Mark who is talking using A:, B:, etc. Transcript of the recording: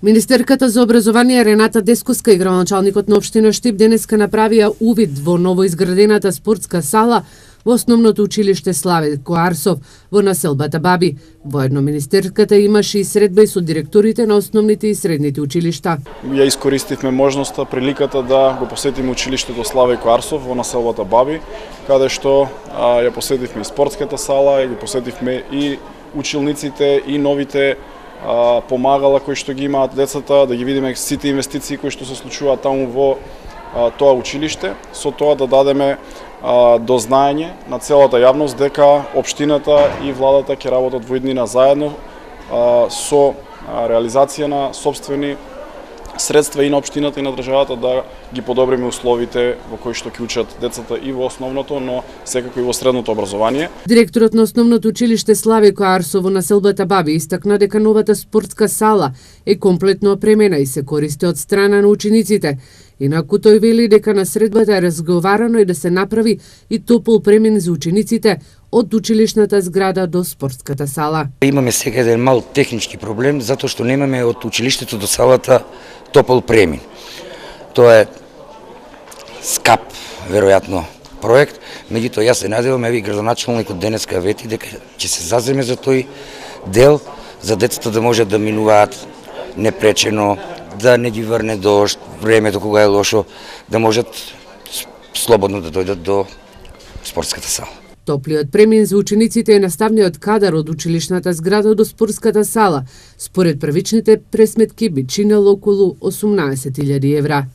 A: Министерката за образование Рената Дескоска и градоначалникот на општина Штип денеска направија увид во новоизградената спортска сала во основното училиште Славко Арсов во населбата Баби. Воедно министерката имаше и средба и со директорите на основните и средните училишта.
B: Ја искористивме можноста, приликата да го посетиме училиштето Славко Арсов во населбата Баби, каде што ја посетивме и спортската сала, ја ги посетивме и училниците и новите помагала кои што ги имаат децата, да ги видиме сите инвестиции кои што се случуваат таму во тоа училиште, со тоа да дадеме до знаење на целата јавност дека општината и владата ќе работат во иднина заедно со реализација на сопствени средства и на општината и на државата да ги подобриме условите во кои што ќе учат децата и во основното, но секако и во средното образование.
A: Директорот на основното училиште Славко Арсов во населбата Баби истакна дека новата спортска сала е комплетно опремена и се користи од страна на учениците. Инаку тој вели дека на средбата е разговарано и да се направи и топол премин за учениците од училишната зграда до спортската сала.
C: Имаме сега еден мал технички проблем, затоа што немаме од училиштето до салата топол премин. Тоа е скап, веројатно, проект, меѓутоа јас се надевам, еви градоначалникот денеска вети дека ќе се заземе за тој дел, за децата да можат да минуваат непречено, да не ги врне дожд, времето кога е лошо, да можат слободно да дојдат до спортската сала.
A: Топлиот премин за учениците е наставниот кадар од училишната зграда до спортската сала. Според првичните пресметки би чинело околу 18.000 евра.